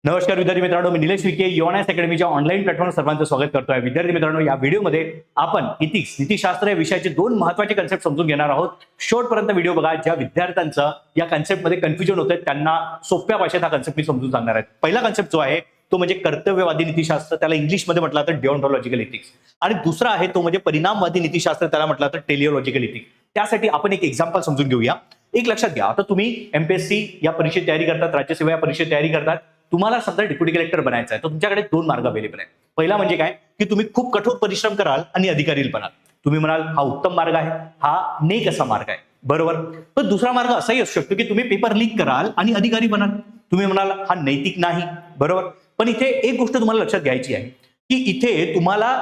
नमस्कार विद्यार्थी मित्रांनो, मी निलेश विखे योनास अकॅडमीच्या ऑनलाईन प्लॅटफॉर्मवर सर्वांचं स्वागत करतोय. विद्यार्थी मित्रांनो, या व्हिडिओमध्ये आपण इथिक्स नीतिशास्त्र या विषयाचे दोन महत्त्वाचे कन्सेप्ट समजून घेणार आहोत. शेवटपर्यंत व्हिडिओ बघा. ज्या विद्यार्थ्यांचं या कन्सेप्टमध्ये कन्फ्युजन होतंय त्यांना सोप्या भाषेत हा कन्सेप्ट मी समजून सांगणार आहे. पहिला कन्सेप्ट जो आहे तो म्हणजे कर्तव्यवादी नीतिशास्त्र, त्याला इंग्लिशमध्ये म्हटलं तर डिओन्टॉलॉजिकल इथिक्स. आणि दुसरा आहे तो म्हणजे परिणामवादी नीतिशास्त्र, त्याला म्हटलं तर टेलिओलॉजिकल इथिक्स. त्यासाठी आपण एक एक्झाम्पल समजून घेऊया. एक लक्षात घ्या, आता तुम्ही एमपीएससी या परीक्षेत तयारी करतात, राज्यसेवा या परीक्षेत तयारी करतात. तुम्हाला समजा डेप्युटी कलेक्टर बनायचं आहे, तर तुमच्याकडे दोन मार्ग अवेलेबल आहेत. पहिला म्हणजे काय की तुम्ही खूप कठोर परिश्रम कराल आणि अधिकारी बनाल. तुम्ही म्हणाल हा उत्तम मार्ग आहे, हा नेक असा मार्ग आहे, बरोबर. पण दुसरा मार्ग असाही असू शकतो की तुम्ही पेपर लीक कराल आणि अधिकारी बनाल. तुम्ही म्हणाल हा नैतिक नाही, बरोबर. पण इथे एक गोष्ट तुम्हाला लक्षात घ्यायची आहे की इथे तुम्हाला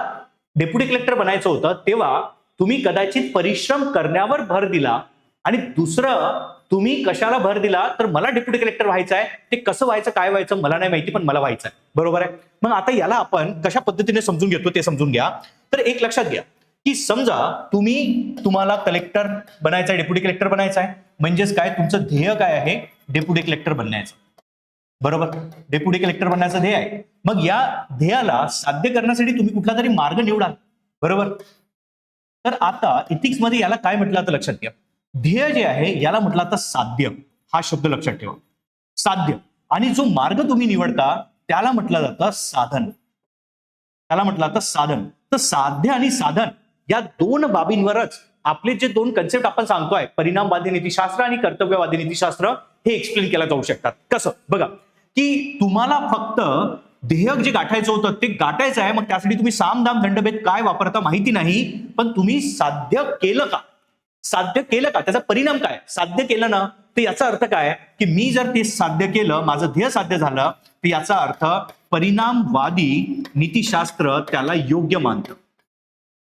डेप्युटी कलेक्टर बनायचं होतं तेव्हा तुम्ही कदाचित परिश्रम करण्यावर भर दिला आणि दुसरं तुम्ही कशाला भर दिला तर मला डेप्युटी कलेक्टर व्हायचं आहे, ते कसं व्हायचं काय व्हायचं मला नाही माहिती, पण मला व्हायचं आहे, बरोबर आहे. मग आता याला आपण कशा पद्धतीने समजून घेतो ते समजून घ्या. तर एक लक्षात घ्या की समजा तुम्हाला कलेक्टर बनायचं आहे, डेप्युटी कलेक्टर बनायचं आहे, म्हणजेच काय तुमचं ध्येय काय आहे, डेप्युटी कलेक्टर बनण्याचं, बरोबर. डेप्युटी कलेक्टर बनण्याचं ध्येय आहे. मग या ध्येयाला साध्य करण्यासाठी तुम्ही कुठला तरी मार्ग निवडाल, बरोबर. तर आता इथिक्स मध्ये याला काय म्हटलं आता लक्षात घ्या. ध्येय जे आहे याला म्हटलं आता साध्य, हा शब्द लक्षात ठेवा, साध्य. आणि जो मार्ग तुम्ही निवडता त्याला म्हटलं जातं साधन, त्याला म्हटलं जातं साधन. तर साध्य आणि साधन या दोन बाबींवरच आपले जे दोन कन्सेप्ट आपण सांगतोय, परिणामवादी नीतिशास्त्र आणि कर्तव्यवादी नीतिशास्त्र, हे एक्सप्लेन केलं जाऊ शकतात. कसं बघा की तुम्हाला फक्त ध्येय जे गाठायचं होतं ते गाठायचं आहे, मग त्यासाठी तुम्ही सामदाम दंडभेद काय वापरता माहिती नाही, पण तुम्ही साध्य केलं का, साध्य केलं का, त्याचा परिणाम काय, साध्य केलं ना, तर याचा अर्थ काय की मी जर ते साध्य केलं, माझं ध्येय साध्य झालं, तर याचा अर्थ परिणामवादी नीतिशास्त्र त्याला योग्य मानतं.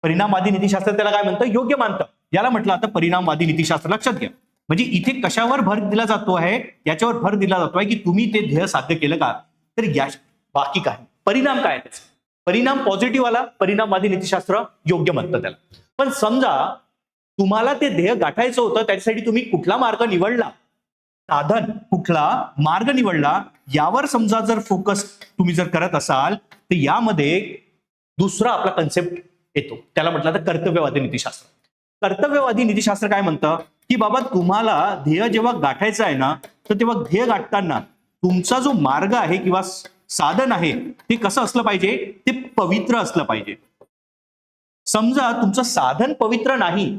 परिणामवादी नीतिशास्त्र त्याला काय म्हणतं, योग्य मानतं. याला म्हटलं आता परिणामवादी नीतिशास्त्र. लक्षात घ्या, म्हणजे इथे कशावर भर दिला जातो आहे, याच्यावर भर दिला जातोय की तुम्ही ते ध्येय साध्य केलं का, तर या बाकी काय परिणाम काय त्याचा, परिणाम पॉझिटिव्ह आला, परिणामवादी नीतिशास्त्र योग्य म्हणतं त्याला. पण समजा तुम्हाला ते ध्येय गाठायचं होतं, त्याच्यासाठी तुम्ही कुठला मार्ग निवडला, साधन कुठला मार्ग निवडला, यावर समजा जर फोकस तुम्ही जर करत असाल, तर यामध्ये दुसरा आपला कन्सेप्ट येतो, त्याला म्हटलं तर कर्तव्यवादी नीतिशास्त्र. कर्तव्यवादी नीतिशास्त्र काय म्हणतं की बाबा तुम्हाला ध्येय जेव्हा गाठायचं आहे ना, तर तेव्हा ध्येय गाठताना तुमचा जो मार्ग आहे किंवा साधन आहे ते कसं असलं पाहिजे, ते पवित्र असलं पाहिजे. समजा तुमचं साधन पवित्र नाही,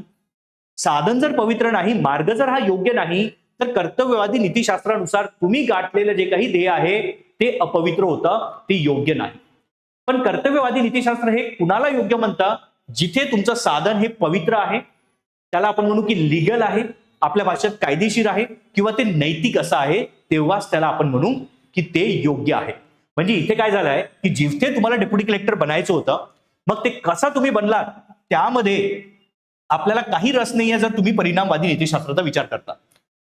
साधन जर पवित्र नाही, मार्ग जर हा योग्य नाही, तर कर्तव्यवादी नीतिशास्त्रानुसार तुम्ही गाठलेलं जे काही ध्येय आहे ते अपवित्र होतं, ते योग्य नाही. पण कर्तव्यवादी नीतिशास्त्र हे कुणाला योग्य म्हणतं, जिथे तुमचं साधन हे पवित्र आहे, त्याला आपण म्हणू की लिगल आहे, आपल्या भाषेत कायदेशीर आहे, किंवा ते नैतिक असं आहे, तेव्हाच त्याला आपण म्हणू की ते योग्य आहे. म्हणजे इथे काय झालंय की जिथे तुम्हाला डेप्युटी कलेक्टर बनायचं होतं, मग ते कसा तुम्ही बनलात त्यामध्ये आपल्याला काही रस नाहीये जर तुम्ही परिणामवादी नीतिशास्त्राचा विचार करता.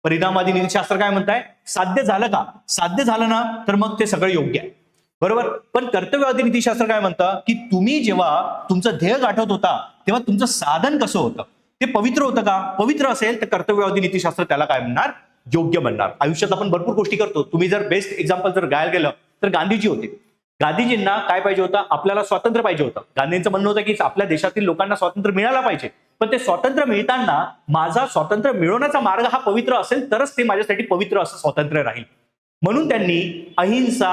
परिणामवादी नीतिशास्त्र काय म्हणताय, साध्य झालं का, साध्य झालं ना, तर मग ते सगळं योग्य आहे, बरोबर. पण कर्तव्यवादी नीतिशास्त्र काय म्हणतं की तुम्ही जेव्हा तुमचं ध्येय गाठत होता तेव्हा तुमचं साधन कसं होतं, ते पवित्र होतं का, पवित्र असेल तर कर्तव्यवादी नीतिशास्त्र त्याला काय म्हणणार, योग्य म्हणणार. आयुष्यात आपण भरपूर गोष्टी करतो. तुम्ही जर बेस्ट एक्झाम्पल जर घ्यायला गेलं तर गांधीजी होते. गांधीजींना काय पाहिजे होतं, आपल्याला स्वातंत्र्य पाहिजे होतं. गांधींचं म्हणणं होतं की आपल्या देशातील लोकांना स्वातंत्र्य मिळायला पाहिजे, पण ते स्वातंत्र्य मिळताना माझा स्वातंत्र्य मिळवण्याचा मार्ग हा पवित्र असेल तरच ते माझ्यासाठी पवित्र असं स्वातंत्र्य राहील. म्हणून त्यांनी अहिंसा,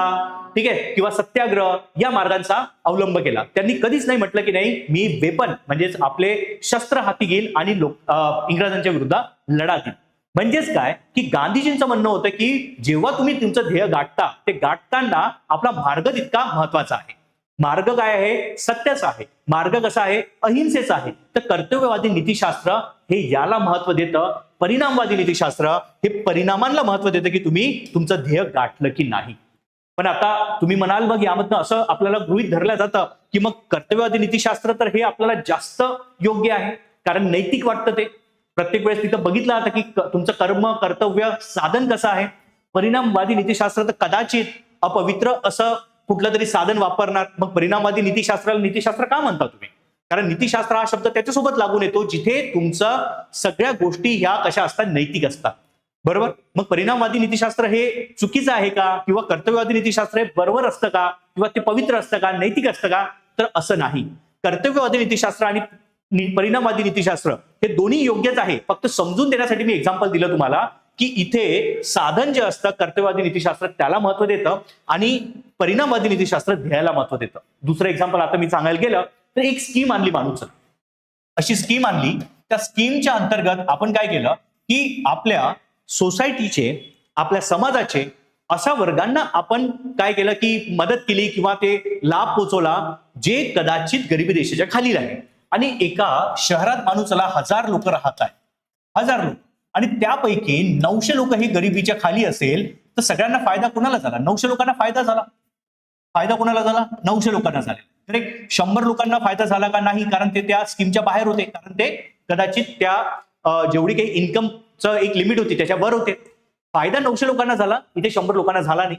ठीक आहे, किंवा सत्याग्रह या मार्गांचा अवलंब केला. त्यांनी कधीच नाही म्हटलं की नाही मी वेपन म्हणजेच आपले शस्त्र हाती घेईल आणि इंग्रजांच्या विरुद्ध लढा देईल. म्हणजेच काय की गांधीजींचं म्हणणं होतं की जेव्हा तुम्ही तुमचं ध्येय गाठता, ते गाठताना आपला मार्ग तितका महत्वाचा आहे. मार्ग काय आहे, सत्याचा आहे. मार्ग कसा आहे, अहिंसेचा आहे. तर कर्तव्यवादी नीतिशास्त्र हे याला महत्व देतं, परिणामवादी नीतिशास्त्र हे परिणामांना महत्व देतं की तुम्ही तुमचं ध्येय गाठलं की नाही. पण आता तुम्ही म्हणाल मग यामधनं असं आपल्याला गृहीत धरलं जातं की मग कर्तव्यवादी नीतिशास्त्र तर हे आपल्याला जास्त योग्य आहे, कारण नैतिक वाटतं ते. प्रत्येक वेळेस तिथं बघितलं जातं की तुमचं कर्म कर्तव्य साधन कसं आहे. परिणामवादी नीतिशास्त्र तर कदाचित अपवित्र असं कुठलं तरी साधन वापरणार. मग परिणामवादी नीतिशास्त्राला नीतिशास्त्र का म्हणता तुम्ही, कारण नीतिशास्त्र हा शब्द त्याच्यासोबत लागून येतो जिथे तुमचं सगळ्या गोष्टी ह्या कशा असतात, नैतिक असतात. बरोबर. मग परिणामवादी नीतिशास्त्र हे चुकीचं आहे का, किंवा कर्तव्यवादी नीतिशास्त्र हे बरोबर असतं का, किंवा ते पवित्र असतं का, नैतिक असतं का? तर असं नाही. कर्तव्यवादी नीतिशास्त्र आणि परिणामवादी नीतिशास्त्र हे दोन्ही योग्यच आहे. फक्त समजून देण्यासाठी मी एक्झाम्पल दिलं तुम्हाला की इथे साधन जे असतं कर्तव्यवादी नीतिशास्त्र त्याला महत्व देतं आणि परिणामवादी नीतिशास्त्र ध्येयाला महत्व देतं. दुसरं एक्झाम्पल आता मी सांगायला गेलं तर एक स्कीम आणली माणूस, अशी स्कीम आणली. त्या स्कीमच्या अंतर्गत आपण काय केलं की आपल्या सोसायटीचे, आपल्या समाजाचे अशा वर्गांना आपण काय केलं की मदत केली किंवा ते लाभ पोहोचवला जे कदाचित गरिबी रेषेच्या खाली राहिले. आणि एका शहरात माणूसला 1000 लोक राहत आहेत, 1000 लोक, आणि त्यापैकी 900 लोक हे गरिबीच्या खाली असेल तर सगळ्यांना फायदा कोणाला झाला? 900 लोकांना फायदा झाला. फायदा कोणाला झाला? 900 लोकांना झाला. तर एक 100 लोकांना फायदा झाला का? नाही, कारण ते त्या स्कीमच्या बाहेर होते, कारण ते कदाचित त्या जेवढी काही इन्कमचं एक लिमिट होती त्याच्यावर होते. फायदा 900 लोकांना झाला, इथे 100 लोकांना झाला नाही.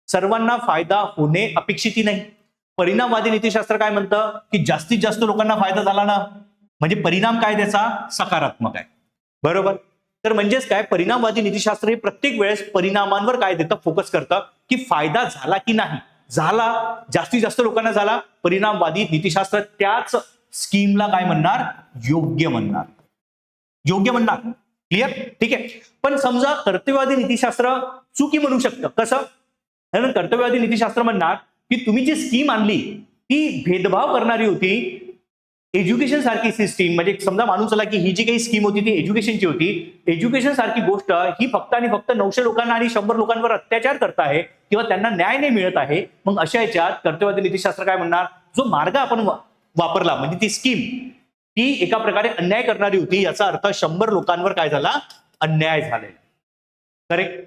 सर्वांना फायदा होणे अपेक्षित नाही. परिणामवादी नीतिशास्त्र काय म्हणतं की जास्तीत जास्त लोकांना फायदा झाला ना, म्हणजे परिणाम काय त्याचा? सकारात्मक आहे. बरोबर. तर म्हणजेच काय, परिणामवादी नीतिशास्त्र हे प्रत्येक वेळेस परिणामांवर काय देतं? फोकस करतं की फायदा झाला की नाही. झाला, जास्तीत जास्त लोकांना झाला, परिणामवादी नीतिशास्त्र त्याच स्कीमला काय म्हणणार? योग्य म्हणणार. योग्य म्हणणार. क्लिअर? ठीक आहे. पण समजा कर्तव्यवादी नीतिशास्त्र चुकी म्हणू शकतं. कसं? कारण कर्तव्यवादी नीतिशास्त्र म्हणणार की तुम्ही जी स्कीम आणली ती भेदभाव करणारी होती. एज्युकेशन सारखी सिस्टीम, म्हणजे समजा माणूस आला की ही जी काही स्कीम होती ती एज्युकेशनची होती. एज्युकेशन सारखी गोष्ट ही फक्त आणि फक्त 900 लोकांना आणि 100 लोकांवर अत्याचार करत आहे किंवा त्यांना न्याय नाही मिळत आहे. मग अशा याच्यात कर्तव्यवादी नीतिशास्त्र काय म्हणणार? जो मार्ग आपण वापरला म्हणजे ती स्कीम ती एका प्रकारे अन्याय करणारी होती. याचा अर्थ 100 लोकांवर काय झाला? अन्याय झालेला. करेक्ट?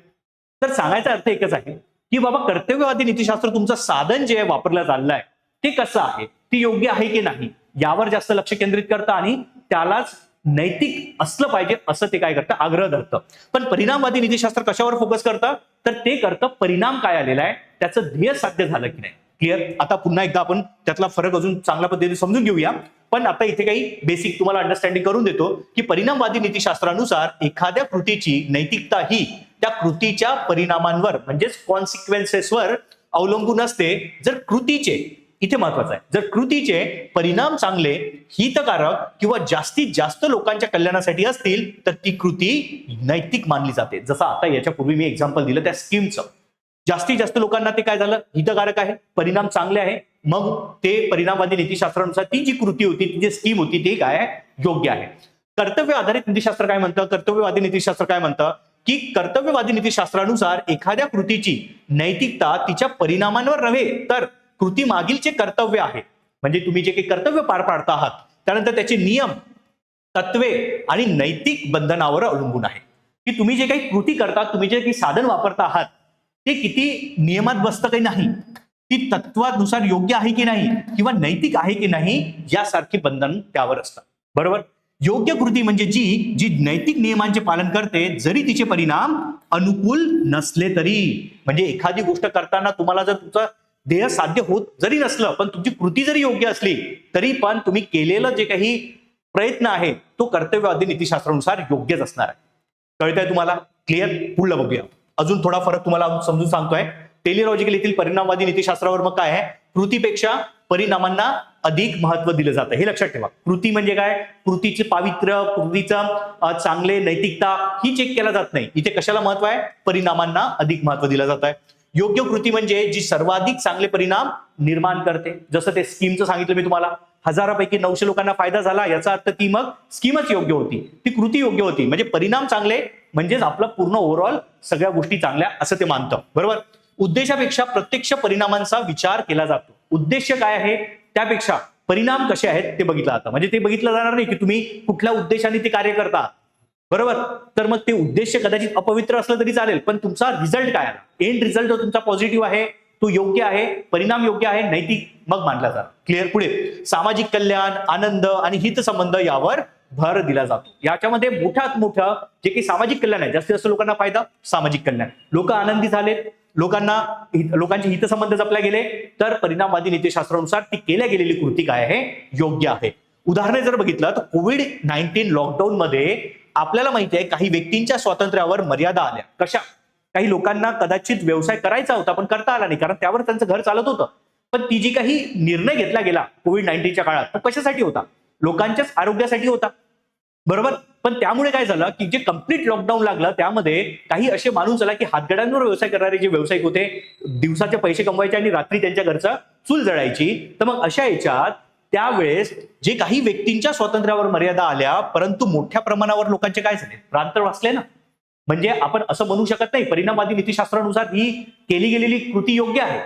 तर सांगायचा अर्थ एकच आहे की बाबा कर्तव्यवादी नीतिशास्त्र तुमचं साधन जे वापरलं चाललंय ते कसं आहे, ते योग्य आहे की नाही यावर जास्त लक्ष केंद्रित करतं आणि त्यालाच नैतिक असलं पाहिजे असं ते काय करतं? आग्रह धरतं. पण परिणामवादी नीतिशास्त्र कशावर फोकस करतं? तर ते करतं परिणाम काय आलेला आहे, त्याचं ध्येय साध्य झालं की नाही. क्लिअर? आता पुन्हा एकदा आपण त्यातला फरक अजून चांगल्या पद्धतीने समजून घेऊया. पण आता इथे काही बेसिक तुम्हाला अंडरस्टँडिंग करून देतो की परिणामवादी नीतिशास्त्रानुसार एखाद्या कृतीची नैतिकता ही त्या कृतीच्या परिणामांवर म्हणजेच कॉन्सिक्वेन्सेसवर अवलंबून असते. जर कृतीचे, इथे महत्वाचं आहे, जर कृतीचे परिणाम चांगले, हितकारक किंवा जास्तीत जास्त लोकांच्या कल्याणासाठी असतील तर ती कृती नैतिक मानली जाते. जसं आता याच्यापूर्वी मी एक्झाम्पल दिलं त्या स्कीमचं. जास्तीत जास्त लोकांना ते काय झालं? हितकारक आहे, परिणाम चांगले आहे. मग ते परिणामवादी नीतिशास्त्रानुसार ती जी कृती होती, ती जी स्कीम होती ती काय आहे? योग्य आहे. कर्तव्य आधारित नीतिशास्त्र काय म्हणतं? कर्तव्यवादी नीतिशास्त्र काय म्हणतं की कर्तव्यवादी नीतिशास्त्रानुसार एखाद्या कृतीची नैतिकता तिच्या परिणामांवर नव्हे तर कृती मागीलचे कर्तव्य आहे, म्हणजे तुम्ही जे काही कर्तव्य पार पाडता आहात त्यानंतर त्याचे नियम, तत्वे आणि नैतिक बंधनावर अवलंबून आहे. की तुम्ही जे काही कृती करता, तुम्ही जे काही साधन वापरता आहात ते किती नियमात बसतं की नाही, ती तत्वानुसार योग्य आहे की नाही किंवा नैतिक आहे की नाही यासारखी बंधन त्यावर असतात. बरोबर. योग्य कृती म्हणजे जी जी नैतिक नियमांचे पालन करते जरी तिचे परिणाम अनुकूल नसले तरी. म्हणजे एखादी गोष्ट करताना तुम्हाला जर तुमचं ध्येय साध्य होत जरी नसलं पण तुमची कृती जरी योग्य असली तरी पण तुम्ही केलेलं जे काही प्रयत्न आहे तो कर्तव्यवादी नीतिशास्त्रानुसार योग्यच असणार आहे. कळतंय तुम्हाला? क्लिअर? पुढलं बघूया. अजून थोडा फरक तुम्हाला समजून सांगतोय. टेलिलॉजिकल येथील परिणामवादी नीतिशास्त्रावर मग काय आहे? कृतीपेक्षा परिणामांना अधिक महत्व दिलं जातं. हे लक्षात ठेवा. कृती म्हणजे काय? कृतीचे पावित्र्य, कृतीचं चांगले, नैतिकता ही चेक केला जात नाही. इथे कशाला महत्व आहे? परिणामांना अधिक महत्व दिलं जात आहे. योग्य कृती म्हणजे जी सर्वाधिक चांगले परिणाम निर्माण करते. जसं ते स्कीमचं सांगितलं मी तुम्हाला, 1000पैकी 900 लोकांना फायदा झाला याचा अर्थ ती मग स्कीमच योग्य होती, ती कृती योग्य होती. म्हणजे परिणाम चांगले म्हणजेच आपलं पूर्ण ओव्हरऑल सगळ्या गोष्टी चांगल्या असं ते मानतं. बरोबर. उद्देशापेक्षा प्रत्यक्ष परिणामांचा विचार केला जातो. उद्देश काय आहे त्यापेक्षा परिणाम कसे आहेत ते बघितलं जातं. म्हणजे ते बघितलं जाणार नाही की तुम्ही कुठल्या उद्देशाने ते कार्य करता. बरोबर. तर मग ते उद्देश कदाचित अपवित्र असलं तरी चालेल पण तुमचा रिझल्ट काय आहे, एंड रिझल्ट जो तुमचा पॉझिटिव्ह आहे तो योग्य आहे, परिणाम योग्य आहे, नैतिक मग मानला जातो. क्लिअर? पुढे सामाजिक कल्याण, आनंद आणि हितसंबंध यावर भर दिला जातो. याच्यामध्ये मोठ्यात मोठं जे काही सामाजिक कल्याण आहे, जास्तीत जास्त लोकांना फायदा, सामाजिक कल्याण, लोक आनंदी झालेत, लोकांचे हितसंबंध जपले गेले तर परिणामवादी नीतिशास्त्रानुसार ती केल्या गेलेली कृती काय आहे? योग्य आहे. उदाहरण जर बघितलं तर कोविड-19 लॉकडाऊन मध्ये आपल्याला माहिती आहे काही व्यक्तींच्या स्वातंत्र्यावर मर्यादा आल्या. कशा? काही लोकांना कदाचित व्यवसाय करायचा होता पण करता आला नाही, कारण त्यावर त्यांचं घर चालत होतं. पण ती जी काही निर्णय घेतला गेला कोविड-19च्या काळात, तो कशासाठी होता? लोकांच्याच आरोग्यासाठी होता, बरोबर. पण त्यामुळे काय झालं की जे कंप्लीट लॉकडाऊन लागलं त्यामध्ये काही असे माणूस आला की हातगड्यांवर व्यवसाय करणारे जे व्यावसायिक होते, दिवसाचे पैसे कमवायचे आणि रात्री त्यांच्या घरचा चूल जळायची. तर मग अशा याच्यात त्यावेळेस जे काही व्यक्तींच्या स्वातंत्र्यावर मर्यादा आल्या, परंतु मोठ्या प्रमाणावर लोकांचे काय झाले? प्राण तर वाचले ना. म्हणजे आपण असं म्हणू शकत नाही परिणामवादी नीतिशास्त्रानुसार ही केली गेलेली कृती योग्य आहे.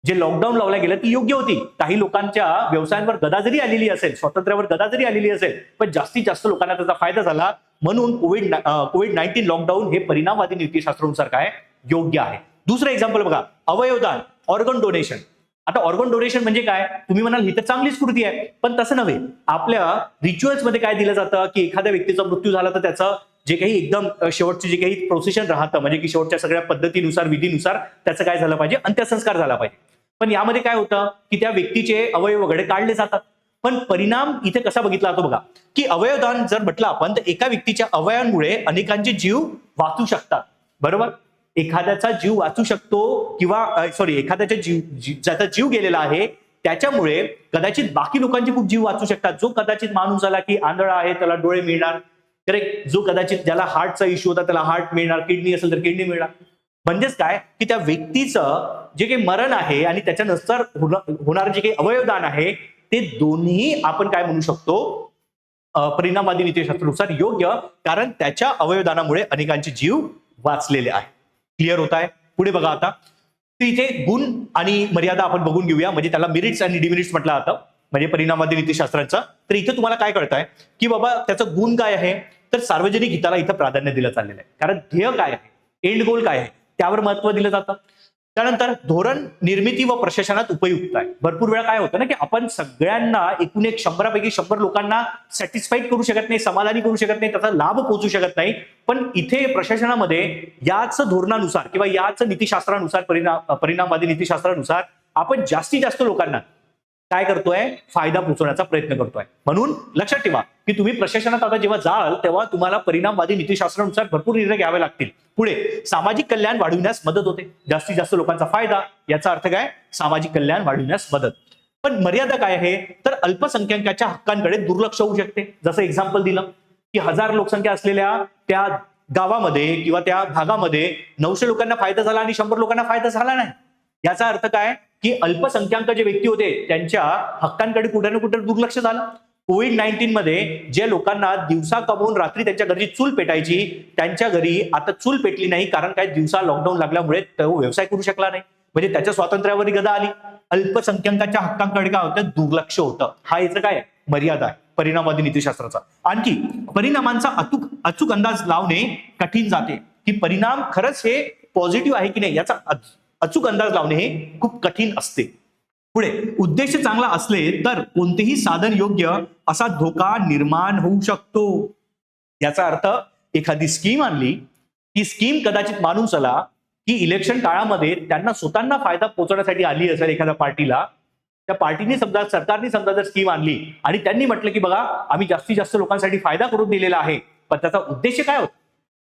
जे लॉकडाऊन लावलं गेलं ती योग्य होती. काही लोकांच्या व्यवसायांवर गदा जरी आलेली असेल, स्वातंत्र्यावर गदा जरी आलेली असेल, पण जास्तीत जास्त लोकांना त्याचा फायदा झाला. म्हणून कोविड-19 लॉकडाऊन हे परिणामवादी नीतिशास्त्रानुसार काय योग्य आहे. दुसरं एक्झाम्पल बघा, अवयवदान, ऑर्गन डोनेशन. आता ऑर्गन डोनेशन म्हणजे काय? तुम्ही म्हणाल ही तर चांगलीच कृती आहे, पण तसं नव्हे. आपल्या रिच्युअल्स मध्ये काय दिलं जातं की एखाद्या व्यक्तीचा मृत्यू झाला तर त्याचं जे काही एकदम शेवटचे जे काही प्रोसेशन राहतं, म्हणजे की शेवटच्या सगळ्या पद्धतीनुसार विधीनुसार त्याचं काय झालं पाहिजे? अंत्यसंस्कार झाला पाहिजे. पण यामध्ये काय होतं की त्या व्यक्तीचे अवयव वगैरे काढले जातात. पण परिणाम इथे कसा बघितला जातो बघा, की अवयवदान जर म्हटलं आपण तर एका व्यक्तीच्या अवयवांमुळे अनेकांचे जीव वाचू शकतात, बरोबर. एखाद्याचा जीव वाचू शकतो किंवा एखाद्याच्या ज्याचा जीव गेलेला आहे त्याच्यामुळे कदाचित बाकी लोकांचे खूप जीव वाचू शकतात. जो कदाचित माणूस आला की आंधळा आहे त्याला डोळे मिळणार, करेक्ट. जो कदाचित ज्याला हार्टचा इश्यू होता त्याला हार्ट मिळणार, किडनी असेल तर किडनी मिळणार. म्हणजेच काय की त्या व्यक्तीचं जे काही मरण आहे आणि त्याच्यानंतर होणारं जे काही अवयवदान आहे ते दोन्ही आपण काय म्हणू शकतो? परिणामवादी नीतिशास्त्रानुसार योग्य, कारण त्याच्या अवयवदानामुळे अनेकांचे जीव वाचलेले आहे. क्लिअर होत आहे? पुढे बघा आता, तर इथे गुण आणि मर्यादा आपण बघून घेऊया. म्हणजे त्याला मेरिट्स आणि डिमेरिट्स म्हटलं जातं, म्हणजे परिणामवादी नीतिशास्त्रांचा. तर इथे तुम्हाला काय कळतंय की बाबा त्याचं गुण काय आहे? तर सार्वजनिक हिताला इथं प्राधान्य दिलं चाललेलं आहे. कारण ध्येय काय आहे, एंड गोल काय आहे, त्यावर महत्व दिलं जातं. त्यानंतर धोरण निर्मिती व प्रशासनात उपयुक्त आहे. भरपूर वेळा काय होतं ना की आपण सगळ्यांना एकूण एक 100 पैकी 100 लोकांना सॅटिस्फाईड करू शकत नाही, समाधानी करू शकत नाही, त्याचा लाभ पोहोचू शकत नाही. पण इथे प्रशासनामध्ये याच धोरणानुसार किंवा याच नीतिशास्त्रानुसार परिणामवादी नीतिशास्त्रानुसार आपण जास्तीत जास्त लोकांना काय करतोय? फायदा पोहोचवण्याचा प्रयत्न करतोय. म्हणून लक्षात ठेवा की तुम्ही प्रशासनात आता जेव्हा जाल तेव्हा तुम्हाला परिणामवादी नीतिशास्त्रानुसार भरपूर निर्णय घ्यावे लागतील. पुढे सामाजिक कल्याण वाढविण्यास मदत होते. जास्तीत जास्त लोकांचा फायदा, याचा अर्थ काय? सामाजिक कल्याण वाढविण्यास मदत. पण मर्यादा काय आहे? तर अल्पसंख्याकाच्या हक्कांकडे दुर्लक्ष होऊ शकते. जसं एक्झाम्पल दिलं की 1000 लोकसंख्या असलेल्या त्या गावामध्ये किंवा त्या भागामध्ये 900 लोकांना फायदा झाला आणि 100 लोकांना फायदा झाला नाही. याचा अर्थ काय की अल्पसंख्याक जे व्यक्ती होते त्यांच्या हक्कांकडे कुठे ना कुठे दुर्लक्ष झालं. कोविड-19 मध्ये ज्या लोकांना दिवसा कमवून रात्री त्यांच्या घरची चूल पेटायची, त्यांच्या घरी आता चूल पेटली नाही, कारण काय? दिवसा लॉकडाऊन लागल्यामुळे तो व्यवसाय करू शकला नाही. म्हणजे त्याच्या स्वातंत्र्यावर गदा आली. अल्पसंख्याकाच्या हक्कांकडे काय होतं? दुर्लक्ष होतं. हा याचं काय मर्यादा आहे परिणामवादी नीतिशास्त्राचा. आणखी परिणामांचा अचूक अंदाज लावणे कठीण जाते, की परिणाम खरंच हे पॉझिटिव्ह आहे की नाही याचा अचूक अंदाज लावणे हे खूप कठीण असते. पुढे उद्देश चांगला असले तर कोणतेही साधन योग्य असा धोका निर्माण होऊ शकतो. याचा अर्थ एखादी स्कीम आणली, ती स्कीम कदाचित माणूसाला की इलेक्शन काळामध्ये त्यांना स्वतःना फायदा पोहोचवण्यासाठी आली असेल एखाद्या पार्टीला, त्या पार्टीने समजा सरकारने समजा जर स्कीम आणली आणि त्यांनी म्हटलं की बघा आम्ही जास्तीत जास्त लोकांसाठी फायदा करून दिलेला आहे, पण त्याचा उद्देश काय होता?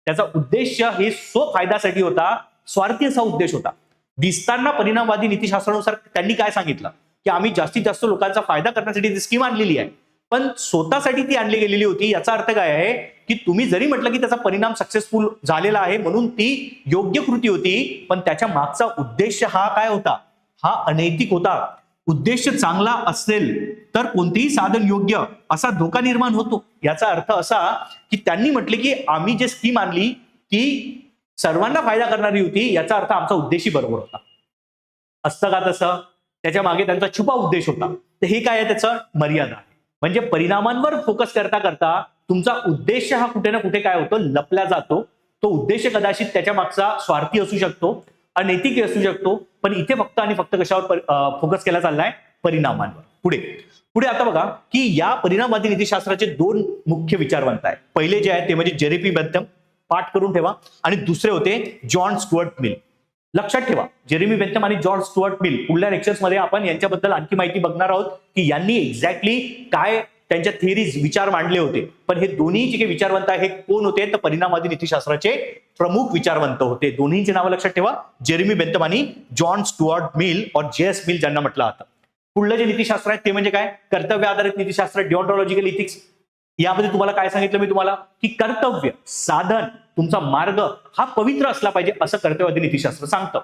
त्याचा उद्देश हे स्वफायद्यासाठी होता, स्वार्थी असा उद्देश होता. दिसताना परिणामवादी नीतिशास्त्रानुसार त्यांनी काय सांगितलं की आम्ही जास्तीत जास्त लोकांचा फायदा करण्यासाठी ती स्कीम आणलेली आहे, पण स्वतःसाठी ती आणली गेलेली होती. याचा अर्थ काय आहे की तुम्ही जरी म्हटलं की त्याचा परिणाम सक्सेसफुल झालेला आहे म्हणून ती योग्य कृती होती, पण त्याच्या मागचा उद्देश हा काय होता? हा अनैतिक होता. उद्देश चांगला असेल तर कोणतेही साधन योग्य असा धोका निर्माण होतो. याचा अर्थ असा की त्यांनी म्हटले की आम्ही जे स्कीम आणली ती सर्वांना फायदा करणारी होती, याचा अर्थ आमचा उद्देशही बरोबर होता. असतं का तसं? त्याच्या मागे त्यांचा छुपा उद्देश होता. तर हे काय आहे? त्याचं मर्यादा आहे. म्हणजे परिणामांवर फोकस करता करता तुमचा उद्देश हा कुठे ना कुठे काय होतो? लपला जातो. तो उद्देश कदाचित त्याच्या मागचा स्वार्थी असू शकतो, अनैतिक असू शकतो, पण इथे फक्त आणि फक्त कशावर फोकस केला चाललाय? परिणामांवर. पुढे आता बघा की या परिणामवादी नीतिशास्त्राचे 2 मुख्य विचारवंत आहेत. पहिले जे आहे ते म्हणजे जेरेमी बेंथम, पाठ करून ठेवा, आणि दुसरे होते जॉन स्टुअर्ट मिल. लक्षात ठेवा, जेरेमी बेंथम आणि जॉन स्टुअर्ट मिल. पुढल्या लेक्चर्स मध्ये आपण यांच्याबद्दल आणखी माहिती बघणार आहोत की यांनी एक्झॅक्टली काय त्यांच्या थिअरीज विचार मांडले होते. पण हे दोन्ही जे काही विचारवंत आहे हे कोण होते, तर परिणामवादी नीतिशास्त्राचे प्रमुख विचारवंत होते. दोन्हींची नावं लक्षात ठेवा, जेरेमी बेंथम आणि जॉन स्टुअर्ट मिल और जे.एस. मिल ज्यांना म्हटलं जातं. पुढलं जे नीतिशास्त्र आहे ते म्हणजे काय, कर्तव्य आधारित नीतिशास्त्र, डिओन्टॉलॉजिकल इथिक्स. यामध्ये तुम्हाला काय सांगितलं मी तुम्हाला, की कर्तव्य, साधन, तुमचा मार्ग हा पवित्र असला पाहिजे असं कर्तव्यवादी नीतिशास्त्र सांगतं.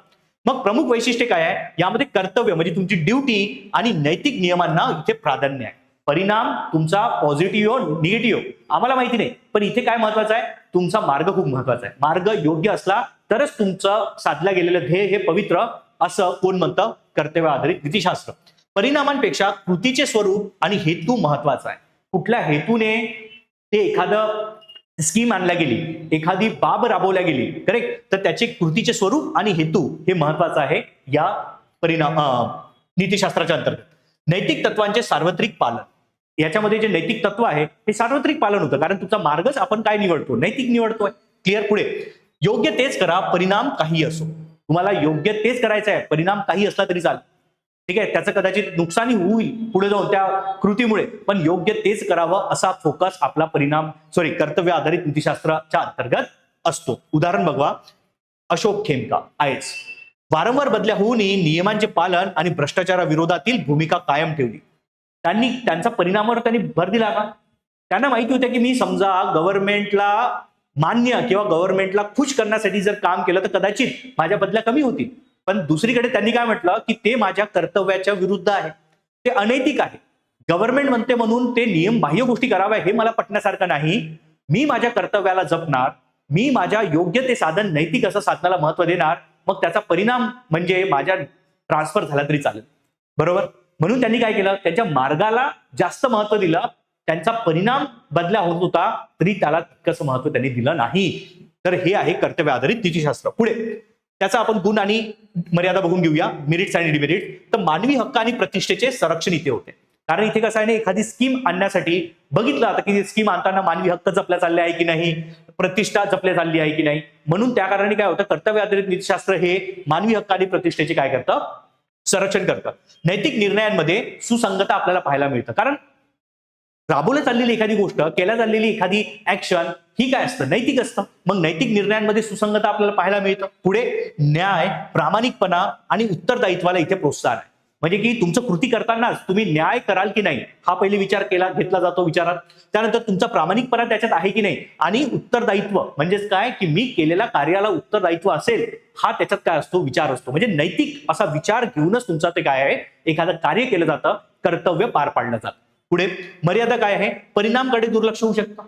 मग प्रमुख वैशिष्ट्य काय आहे, यामध्ये कर्तव्य म्हणजे तुमची ड्युटी आणि नैतिक नियमांना इथे प्राधान्य आहे. परिणाम तुमचा पॉझिटिव्ह निगेटिव्ह आम्हाला माहिती नाही, पण इथे काय महत्वाचं आहे, तुमचा मार्ग खूप महत्वाचा आहे. मार्ग योग्य असला तरच तुमचं साधलं गेलेलं ध्येय हे पवित्र असं कोण म्हणतं, कर्तव्य आधारित नीतिशास्त्र. परिणामांपेक्षा कृतीचे स्वरूप आणि हेतू महत्वाचा आहे. कुठल्या हेतूने ते एखादं स्कीम आणल्या गेली, एखादी बाब राबवल्या गेली, करेक्ट, तर त्याचे कृतीचे स्वरूप आणि हेतू हे महत्वाचं आहे या नीतिशास्त्राच्या अंतर्गत. नैतिक तत्वांचे सार्वत्रिक पालन, याच्यामध्ये जे नैतिक तत्व आहे हे सार्वत्रिक पालन होतं, कारण तुमचा मार्गच आपण काय निवडतो, नैतिक निवडतोय. क्लिअर. पुढे, योग्य तेच करा, परिणाम काही असो. तुम्हाला योग्य तेच करायचं आहे, परिणाम काही असला तरी चालेल. ठीक आहे, त्याचं कदाचित नुकसानही होईल पुढे जाऊन त्या कृतीमुळे, पण योग्य तेच करावं असा फोकस आपला कर्तव्य आधारित नीतिशास्त्राच्या अंतर्गत असतो. उदाहरण बघवा, अशोक खेमका IAS. वारंवार बदल्या होऊनही नियमांचे पालन आणि भ्रष्टाचाराविरोधातील भूमिका कायम ठेवली. त्यांचा परिणामावर त्यांनी भर दिला का, त्यांना माहिती होतं की मी समजा गव्हर्नमेंटला मान्य किंवा गव्हर्नमेंटला खुश करण्यासाठी जर काम केलं तर कदाचित माझ्या बदल्या कमी होतील. पण दुसरीकडे त्यांनी काय म्हटलं की ते माझ्या कर्तव्याच्या विरुद्ध आहे, ते अनैतिक आहे. गव्हर्नमेंट म्हणते म्हणून ते नियम बाह्य गोष्टी कराव्या हे मला पटण्यासारखं नाही. मी माझ्या कर्तव्याला जपणार, मी माझ्या योग्य ते साधन नैतिक असं साधनाला महत्व देणार, मग त्याचा परिणाम म्हणजे माझ्या ट्रान्सफर झाला तरी चालेल. बरोबर. म्हणून त्यांनी काय केलं, त्यांच्या मार्गाला जास्त महत्व दिलं. त्यांचा परिणाम बदला होत होता तरी त्याला तितकंसं महत्व त्यांनी दिलं नाही. तर हे आहे कर्तव्य आधारित नीतिशास्त्र. पुढे त्याचा आपण गुण आणि मर्यादा बघून घेऊया, मेरिट्स आणि डिमेरिट्स. तर मानवी हक्क आणि प्रतिष्ठेचे संरक्षण इथे होते. कारण इथे कसं आहे ना, एखादी स्कीम आणण्यासाठी बघितलं आता की स्कीम आणताना मानवी हक्क जपल्या चालले आहे की नाही, प्रतिष्ठा जपल्या चालली आहे की नाही. म्हणून त्या कारणाने काय होतं, कर्तव्य आधारित नीतिशास्त्र हे मानवी हक्क आणि प्रतिष्ठेचे काय करतं, संरक्षण करतं. नैतिक निर्णयांमध्ये सुसंगता आपल्याला पाहायला मिळतं. कारण राबवल्या चाललेली एखादी गोष्ट, केल्या चाललेली एखादी ऍक्शन ही काय असतं, नैतिक असतं. मग नैतिक निर्णयांमध्ये सुसंगता आपल्याला पाहायला मिळतं. पुढे न्याय, प्रामाणिकपणा आणि उत्तरदायित्वाला इथे प्रोत्साहन आहे. म्हणजे की तुमचं कृती करतानाच तुम्ही न्याय कराल की नाही हा पहिले विचार घेतला जातो विचारात. त्यानंतर तुमचा प्रामाणिकपणा त्याच्यात आहे की नाही, आणि उत्तरदायित्व म्हणजेच काय की मी केलेल्या कार्याला उत्तरदायित्व असेल हा त्याच्यात काय असतो, विचार असतो. म्हणजे नैतिक असा विचार घेऊनच तुमचं ते काय आहे, एखादं कार्य केलं जातं, कर्तव्य पार पाडलं जातं. पुढे मर्यादा काय आहे, परिणामकडे दुर्लक्ष होऊ शकतं.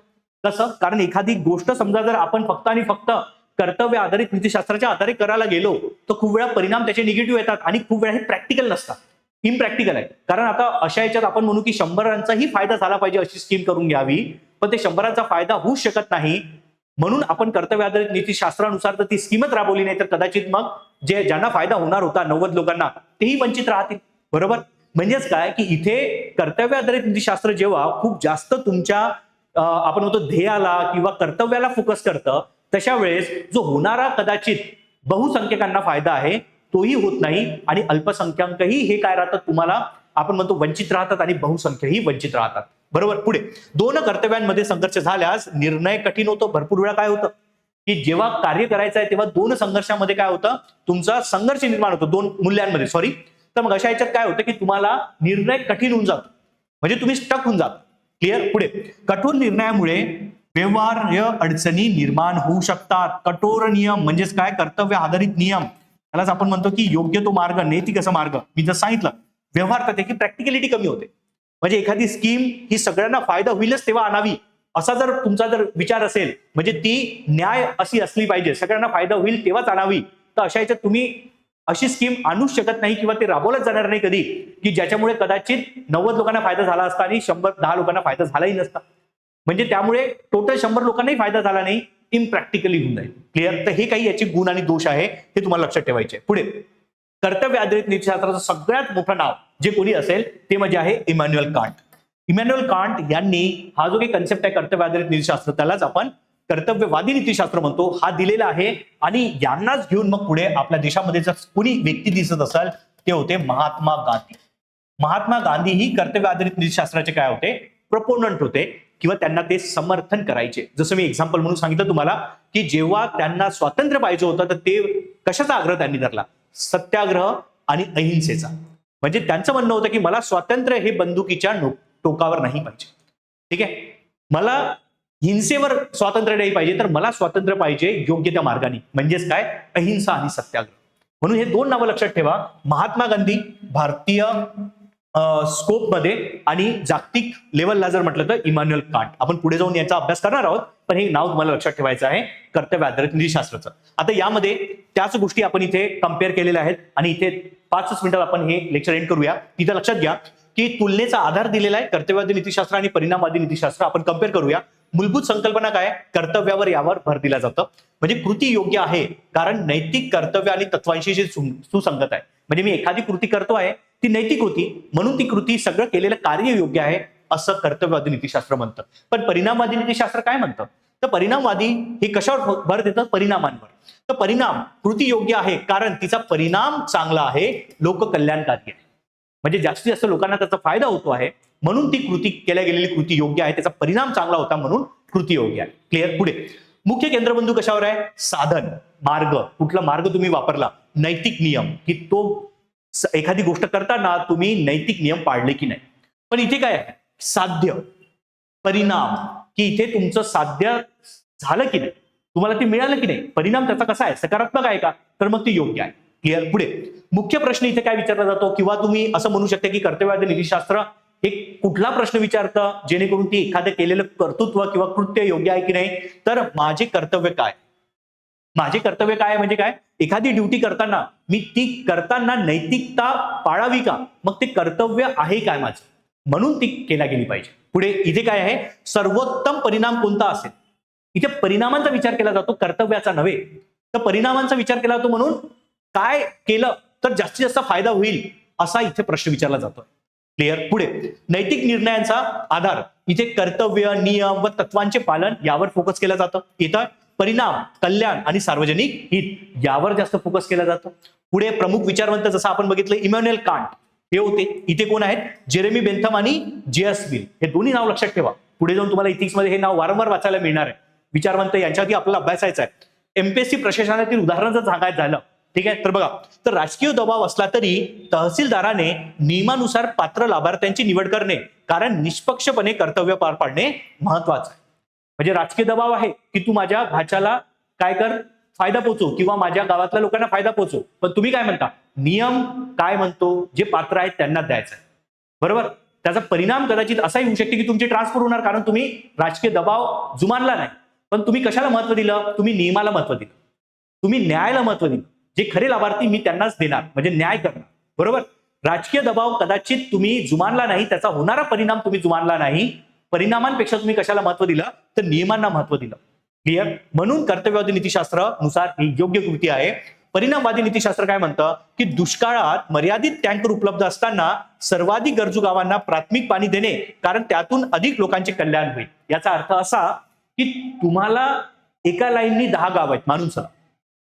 कसं, कारण एखादी गोष्ट समजा जर आपण फक्त आणि फक्त कर्तव्य आधारित नीतिशास्त्राच्या आधारे करायला गेलो तर खूप वेळा परिणाम त्याचे निगेटिव्ह येतात आणि खूप वेळा हे प्रॅक्टिकल नसतात, इम्प्रॅक्टिकल आहे. कारण आता अशा याच्यात आपण म्हणू की 100रांचाही फायदा झाला पाहिजे अशी स्कीम करून घ्यावी, पण ते 100रांचा फायदा होऊ शकत नाही. म्हणून आपण कर्तव्य आधारित नीतिशास्त्रानुसार तर ती स्कीमच राबवली नाही, तर कदाचित मग ज्यांना फायदा होणार होता 90 लोकांना तेही वंचित राहतील. बरोबर. म्हणजेच काय की इथे कर्तव्य आधारित नीतिशास्त्र जेव्हा खूप जास्त तुमच्या आपण म्हणतो ध्येयाला किंवा कर्तव्याला फोकस करतं, तशा वेळेस जो होणारा कदाचित बहुसंख्यकांना फायदा आहे तोही होत नाही, आणि अल्पसंख्याकही हे काय राहतात, तुम्हाला आपण म्हणतो वंचित राहतात आणि बहुसंख्यही वंचित राहतात. बरोबर. पुढे दोन कर्तव्यांमध्ये संघर्ष झाल्यास निर्णय कठीण होतो. भरपूर वेळा काय होतं की जेव्हा कार्य करायचं आहे तेव्हा दोन संघर्षामध्ये काय होतं, तुमचा संघर्ष निर्माण होतो दोन मूल्यांमध्ये. तर मग अशा याच्यात काय होतं की तुम्हाला निर्णय कठीण होऊन जातो, म्हणजे तुम्ही स्टक होऊन जाता. क्लिअर. पुढे कठोर निर्णयामुळे व्यवहार्य अडचणी निर्माण होऊ शकतात. कठोर नियम म्हणजेच काय, कर्तव्य आधारित नियम, त्यालाच आपण म्हणतो की योग्य तो मार्ग, नैतिक असा मार्ग. मी जर सांगितलं व्यवहार की प्रॅक्टिकलिटी कमी होते. म्हणजे एखादी स्कीम ही सगळ्यांना फायदा होईलच तेव्हा आणावी असा जर तुमचा जर विचार असेल, म्हणजे ती न्याय अशी असली पाहिजे, सगळ्यांना फायदा होईल तेव्हाच आणावी, तर अशा याच्यात तुम्ही अशी स्कीम आणूच शकत नाही किंवा ते राबवलंच जाणार नाही कधी की ज्याच्यामुळे कदाचित 90 लोकांना फायदा झाला असता आणि 110 लोकांना फायदा झालाही नसता. म्हणजे त्यामुळे टोटल 100 लोकांनाही फायदा झाला नाही, इम्प्रॅक्टिकली होऊन जाईल. क्लिअर. तर हे काही याचे गुण आणि दोष आहे हे तुम्हाला लक्षात ठेवायचे. पुढे कर्तव्य आधारित नीतिशास्त्राचं सगळ्यात मोठं नाव जे कोणी असेल ते म्हणजे आहे इमॅन्युअल कांट. इमॅन्युअल कांट यांनी हा जो काही कन्सेप्ट आहे कर्तव्य आधारित नीतिशास्त्र, त्यालाच आपण कर्तव्यवादी नीतिशास्त्र म्हणतो, हा दिलेला आहे. आणि यांनाच घेऊन मग पुढे आपल्या देशामध्ये जर कोणी व्यक्ती दिसत असेल ते होते महात्मा गांधी. महात्मा गांधी ही कर्तव्य आधारित नीतिशास्त्राचे काय होते, प्रपोनंट होते किंवा त्यांना ते समर्थन करायचे. जसं मी एक्झाम्पल म्हणून सांगितलं तुम्हाला की जेव्हा त्यांना स्वातंत्र्य पाहिजे होतं तर ते कशाचा आग्रह त्यांनी धरला? सत्याग्रह आणि अहिंसेचा. म्हणजे त्यांचं म्हणणं होतं की मला स्वातंत्र्य हे बंदुकीच्या टोकावर नाही पाहिजे. ठीक आहे, मला हिंसेवर स्वातंत्र्य नाही पाहिजे, तर मला स्वातंत्र्य पाहिजे योग्य त्या मार्गाने. म्हणजेच काय? अहिंसा आणि सत्याग्रह. म्हणून हे दोन नावं लक्षात ठेवा. महात्मा गांधी भारतीय स्कोपमध्ये आणि जागतिक लेवलला जर म्हटलं तर इमॅन्युअल कांट. आपण पुढे जाऊन याचा अभ्यास करणार आहोत, पण हे नाव तुम्हाला लक्षात ठेवायचं आहे कर्तव्य आधारित नीतिशास्त्राचं. आता यामध्ये त्याच गोष्टी आपण इथे कम्पेअर केलेल्या आहेत आणि इथे 5 मिनिटात आपण हे लेक्चर एंड करूया. तिथं लक्षात घ्या की तुलनेचा आधार दिलेला आहे कर्तव्यवादी नीतिशास्त्र आणि परिणामवादी नीतिशास्त्र. आपण कम्पेअर करूया. मूलभूत संकल्पना काय? कर्तव्यावर यावर भर दिला जातं. म्हणजे कृती योग्य आहे कारण नैतिक कर्तव्य आणि तत्वांशी जे सुसंगत आहे. म्हणजे मी एखादी कृती करतो आहे ती नैतिक होती म्हणून ती कृती सगळं केलेलं कार्य योग्य आहे असं कर्तव्यवादी नीतिशास्त्र म्हणतं. पण परिणामवादी नीतिशास्त्र काय म्हणतं? तर परिणामवादी हे कशावर भर देतं? परिणामांवर. तर परिणाम कृती योग्य आहे कारण तिचा परिणाम चांगला आहे, लोककल्याणकारी आहे. म्हणजे जास्तीत जास्त लोकांना त्याचा फायदा होतो आहे म्हणून ती कृती केल्या गेलेली कृती योग्य आहे, त्याचा परिणाम चांगला होता म्हणून कृती योग्य आहे. क्लिअर? पुढे मुख्य केंद्रबिंदू कशावर आहे? साधन, मार्ग. कुठला मार्ग तुम्ही वापरला? नैतिक नियम, की तो एखादी गोष्ट करताना तुम्ही नैतिक नियम पाळले की नाही. पण इथे काय आहे? साध्य, परिणाम, की इथे तुमचं साध्य झालं की नाही, तुम्हाला ते मिळालं की नाही, परिणाम त्याचा कसा आहे? सकारात्मक आहे का? तर मग ते योग्य आहे. क्लिअर? पुढे मुख्य प्रश्न इथे काय विचारला जातो? किंवा तुम्ही असं म्हणू शकता की कर्तव्यवादी नीतिशास्त्र हे कुठला प्रश्न विचारतं जेणेकरून ती एखादं केलेलं कर्तृत्व किंवा कृत्य योग्य आहे की नाही. तर माझे कर्तव्य काय? माझे कर्तव्य काय म्हणजे काय? एखादी ड्युटी करताना मी ती करताना नैतिकता पाळावी का? मग ते कर्तव्य आहे काय माझं, म्हणून ती केल्या गेली पाहिजे. पुढे इथे काय आहे? सर्वोत्तम परिणाम कोणता असेल? इथे परिणामांचा विचार केला जातो, कर्तव्याचा नव्हे. तर परिणामांचा विचार केला जातो म्हणून काय केलं तर जास्तीत जास्त फायदा होईल असा इथे प्रश्न विचारला जातो. क्लिअर? पुढे नैतिक निर्णयांचा आधार इथे कर्तव्य, नियम व तत्वांचे पालन यावर फोकस केला जातं. इथं परिणाम, कल्याण आणि सार्वजनिक हित यावर जास्त फोकस केला जातो. पुढे प्रमुख विचारवंत जसं आपण बघितलं इमॅन्युअल कांट हे होते. इथे कोण आहेत? जेरेमी बेंथम आणि जे.एस. मिल. हे दोन्ही नाव लक्षात ठेवा. पुढे जाऊन तुम्हाला इथिक्स मध्ये हे नाव वारंवार वाचायला मिळणार आहे. विचारवंत यांच्यावरती आपल्याला अभ्यासायचा आहे. एमपीएससी प्रशासनातील उदाहरण जर सांगायचं झालं, ठीक आहे, तर बघा, तर राजकीय दबाव असला तरी तहसीलदाराने नियमानुसार पात्र लाभार्थ्यांची निवड करणे कारण निष्पक्षपणे कर्तव्य पार पाडणे महत्वाचं आहे. म्हणजे राजकीय दबाव आहे की तू माझ्या भाच्याला काय कर, फायदा पोचव किंवा माझ्या गावातल्या लोकांना फायदा पोचव. पण तुम्ही काय म्हणता? नियम काय म्हणतो? जे पात्र आहेत त्यांना द्यायचं आहे. बरोबर? त्याचा परिणाम कदाचित असाही होऊ शकते की तुमची ट्रान्सफर होणार कारण तुम्ही राजकीय दबाव जुमानला नाही. पण तुम्ही कशाला महत्व दिलं? तुम्ही नियमाला महत्व दिलं, तुम्ही न्यायाला महत्व दिलं. जे खरे लाभार्थी मी त्यांनाच देणार, म्हणजे न्याय करणार. बरोबर? राजकीय दबाव कदाचित तुम्ही जुमानला नाही, त्याचा होणारा परिणाम तुम्ही जुमानला नाही. परिणामांपेक्षा तुम्ही कशाला महत्व दिलं? तर नियमांना महत्व दिलं. क्लिअर? म्हणून कर्तव्यवादी नीतिशास्त्र नुसार ही योग्य कृती आहे. परिणामवादी नीतिशास्त्र काय म्हणतं की दुष्काळात मर्यादित टँकर उपलब्ध असताना सर्वाधिक गरजू गावांना प्राथमिक पाणी देणे कारण त्यातून अधिक लोकांचे कल्याण होईल. याचा अर्थ असा की तुम्हाला एका लाईननी 10 गाव आहेत मानून चला.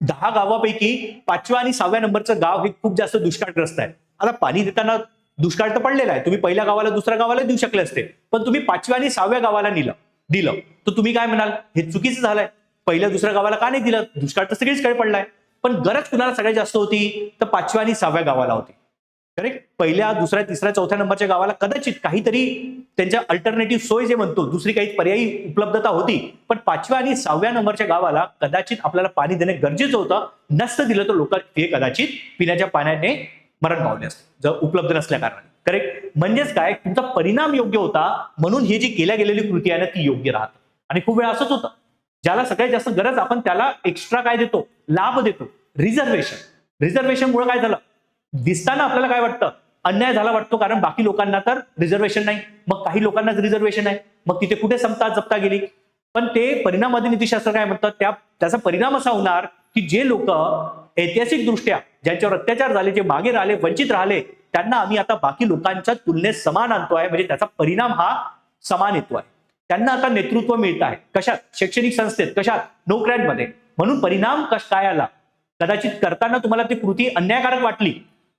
10 गावापैकी 5व्या आणि 6व्या नंबरचं गाव हे खूप जास्त दुष्काळग्रस्त आहे. आता पाणी देताना दुष्काळ तर पडलेला आहे, तुम्ही पहिल्या गावाला दुसऱ्या गावाला देऊ शकले असते, पण तुम्ही 5व्या आणि 6व्या गावाला दिलं तर तुम्ही काय म्हणाल? हे चुकीचं झालंय. पहिल्या दुसऱ्या गावाला का नाही दिलं? दुष्काळ तर सगळीचकडे पडलाय. पण गरज कुणाला सगळ्यात जास्त होती? तर 5व्या आणि 6व्या गावाला होती. करेक्ट? पहिल्या, दुसऱ्या, तिसऱ्या, चौथ्या नंबरच्या गावाला कदाचित काहीतरी त्यांच्या अल्टरनेटिव्ह सोय जे म्हणतो दुसरी काही पर्यायी उपलब्धता होती, पण 5व्या आणि 6व्या नंबरच्या गावाला कदाचित आपल्याला पाणी देणे गरजेचं होतं. नसतं दिलं तर लोक ते कदाचित पिण्याच्या पाण्याने मरण पावले असते जर उपलब्ध नसल्या कारणाने. करेक्ट? म्हणजेच काय? तुमचा परिणाम योग्य होता म्हणून ही जी केल्या गेलेली कृती आहे ना ती योग्य राहते. आणि खूप वेळा असंच होतं, ज्याला सगळ्यात जास्त गरज आपण त्याला एक्स्ट्रा काय देतो? लाभ देतो. रिझर्वेशनमुळे काय झालं? दिसताना आपल्याला काय वाटतं? अन्याय झाला वाटतो कारण बाकी लोकांना तर रिझर्वेशन नाही, मग काही लोकांनाच रिझर्वेशन आहे, मग तिथे कुठे जप्ता गेली. पण ते परिणामवादी नीतिशास्त्र काय म्हणतात? त्याचा परिणाम असा होणार की जे लोक ऐतिहासिक दृष्ट्या ज्यांच्यावर अत्याचार झाले, जे मागे राहिले, वंचित राहिले, त्यांना आम्ही आता बाकी लोकांच्या तुलनेत समान आणतोय. म्हणजे त्याचा परिणाम हा समान येतो आहे. त्यांना आता नेतृत्व मिळत आहे. कशात? शैक्षणिक संस्थेत. कशात? नोकऱ्यांमध्ये. म्हणून परिणाम काय आला? कदाचित करताना तुम्हाला ती कृती अन्यायकारक वाटली,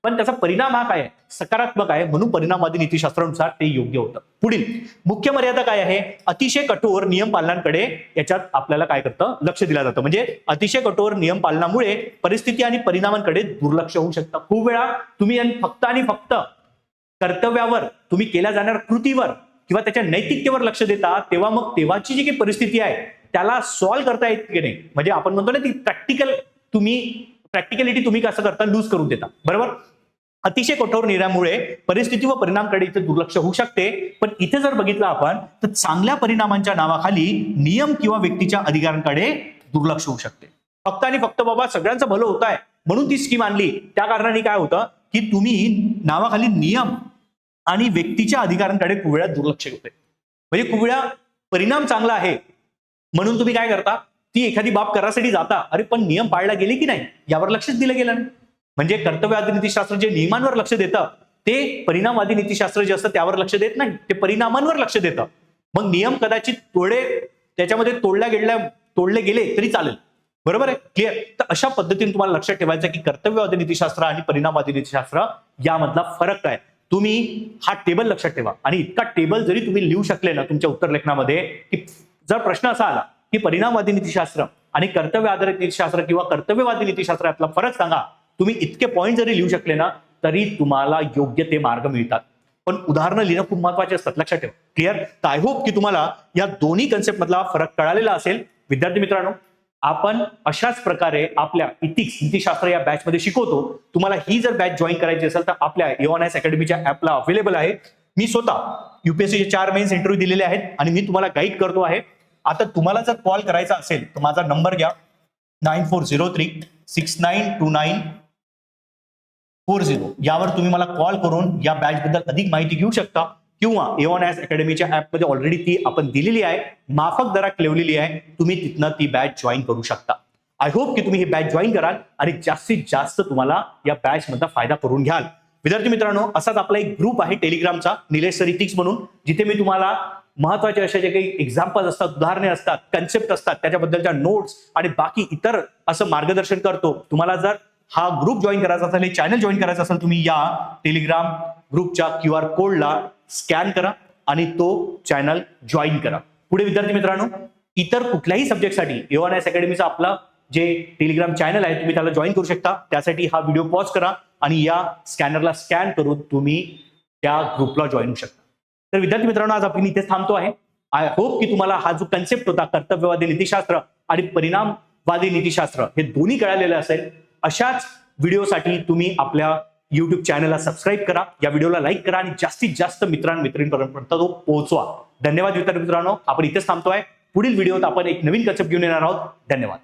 पण त्याचा परिणाम हा काय आहे, सकारात्मक आहे, म्हणून परिणामवादी नीतिशास्त्रानुसार ते योग्य होतं. पुढील मुख्य मर्यादा काय आहे, अतिशय कठोर नियम पालनांकडे याच्यात आपल्याला काय करतं, लक्ष दिलं जातं. म्हणजे अतिशय कठोर नियम पालनामुळे परिस्थिती आणि परिणामांकडे दुर्लक्ष होऊ शकतं. खूप वेळा तुम्ही फक्त आणि फक्त कर्तव्यावर, तुम्ही केल्या जाणाऱ्या कृतीवर किंवा त्याच्या नैतिकतेवर लक्ष देता, तेव्हा मग तेव्हाची जी काही परिस्थिती आहे त्याला सॉल्व्ह करता येत की नाही, म्हणजे आपण म्हणतो ना ती प्रॅक्टिकलिटी तुम्ही कसं करता, लूज करून देता. बरोबर. अतिशय कठोर निर्णयामुळे परिस्थिती व परिणामकडे इथे दुर्लक्ष होऊ शकते. पण इथे जर बघितलं आपण तर चांगल्या परिणामांच्या नावाखाली नियम किंवा व्यक्तीच्या अधिकारांकडे दुर्लक्ष होऊ शकते. फक्त आणि फक्त बाबा सगळ्यांचं भलं होत आहे म्हणून ती स्कीम आणली, त्या कारणाने काय होतं की तुम्ही नावाखाली नियम आणि व्यक्तीच्या अधिकारांकडे खूप वेळा दुर्लक्ष होते. म्हणजे खूप वेळा परिणाम चांगला आहे म्हणून तुम्ही काय करता, ती एखादी बाब करासाठी जाता, अरे पण नियम पाळला गेले की नाही यावर लक्षच दिलं गेलं नाही. म्हणजे कर्तव्यवादी नीतिशास्त्र जे नियमांवर लक्ष देतं, ते परिणामवादी नीतिशास्त्र जे असतं त्यावर लक्ष देत नाही, ते परिणामांवर लक्ष देतं. मग नियम कदाचित त्याच्यामध्ये तोडले गेले तरी चालेल. बरोबर आहे, क्लिअर. तर अशा पद्धतीने तुम्हाला लक्षात ठेवायचं की कर्तव्यवादी नीतिशास्त्र आणि परिणामवादी नीतिशास्त्र यामधला फरक काय. तुम्ही हा टेबल लक्षात ठेवा आणि इतका टेबल जरी तुम्ही लिहू शकले ना तुमच्या उत्तर लेखनामध्ये, की जर प्रश्न असा आला की परिणामवादी नीतिशास्त्र आणि कर्तव्य आधारित नीतिशास्त्र किंवा कर्तव्यवादी नीतिशास्त्र यातला फरक सांगा, तुम्ही इतके पॉईंट जरी लिहू शकले ना तरी तुम्हाला योग्य ते मार्ग मिळतात. पण उदाहरणं लिहिणं खूप महत्वाचे असतात, लक्षात ठेवा. क्लिअर. तर आय होप की तुम्हाला या दोन्ही कन्सेप्ट मधला फरक कळालेला असेल. विद्यार्थी मित्रांनो, आपण अशाच प्रकारे आपल्या इथिक्स नीतिशास्त्र या बॅच मध्ये शिकवतो. तुम्हाला ही जर बॅच जॉईन करायची असेल तर आपल्या एओनएस अकॅडमीच्या ऍपला अवेलेबल आहे. मी स्वतः युपीएससीचे 4 मेन्स इंटरव्ह्यू दिलेले आहेत आणि मी तुम्हाला गाईड करतो आहे. आता तुम्हाला जर कॉल करायचा असेल तर माझा नंबर घ्या, 9403692940. यावर तुम्ही मला कॉल करून या बॅच बद्दल अधिक माहिती घेऊ शकता किंवा एओनएस अकॅडमीच्या ऍपमध्ये ऑलरेडी ती आपण दिलेली आहे, माफक दरात ठेवलेली आहे, तुम्ही तिथनं ती बॅच जॉईन करू शकता. आय होप की तुम्ही ही बॅच जॉईन कराल आणि जास्तीत जास्त तुम्हाला या बॅच मधला फायदा करून घ्याल. विद्यार्थी मित्रांनो, असाच आपला एक ग्रुप आहे टेलिग्रामचा, निलेश सर इथिक्स म्हणून, जिथे मी तुम्हाला महत्वाचे असे जे काही एक्झाम्पल्स असतात, उदाहरणे असतात, कन्सेप्ट असतात, त्याच्याबद्दलच्या नोट्स आणि बाकी इतर असं मार्गदर्शन करतो. तुम्हाला जर हा ग्रुप जॉईन करायचा असेल, हे चॅनल जॉईन करायचं असेल, तुम्ही या टेलिग्राम ग्रुपच्या QR कोडला स्कॅन करा आणि तो चॅनल जॉईन करा. पुढे विद्यार्थी मित्रांनो, इतर कुठल्याही सब्जेक्टसाठी एओनएस अकॅडमीचा आपला जे टेलिग्राम चॅनल आहे तुम्ही त्याला जॉईन करू शकता. त्यासाठी हा व्हिडिओ पॉज करा आणि या स्कॅनरला स्कॅन करून तुम्ही त्या ग्रुपला जॉईन होऊ शकता. तर विद्यार्थी मित्रांनो, आज आपण इथेच थांबतो आहे. आय होप की तुम्हाला हा जो कन्सेप्ट होता कर्तव्यवादी नीतिशास्त्र आणि परिणामवादी नीतिशास्त्र हे दोन्ही कळालेले असेल. अशाच व्हिडिओसाठी तुम्ही आपल्या YouTube चॅनलला सबस्क्राईब करा, या व्हिडिओला लाईक करा आणि जास्तीत जास्त मित्रांपर्यंत तो पोहोचवा. धन्यवाद विद्यार्थी मित्रांनो, आपण इथेच थांबतोय. पुढील व्हिडिओत आपण एक नवीन कन्सेप्ट घेऊन येणार आहोत. धन्यवाद.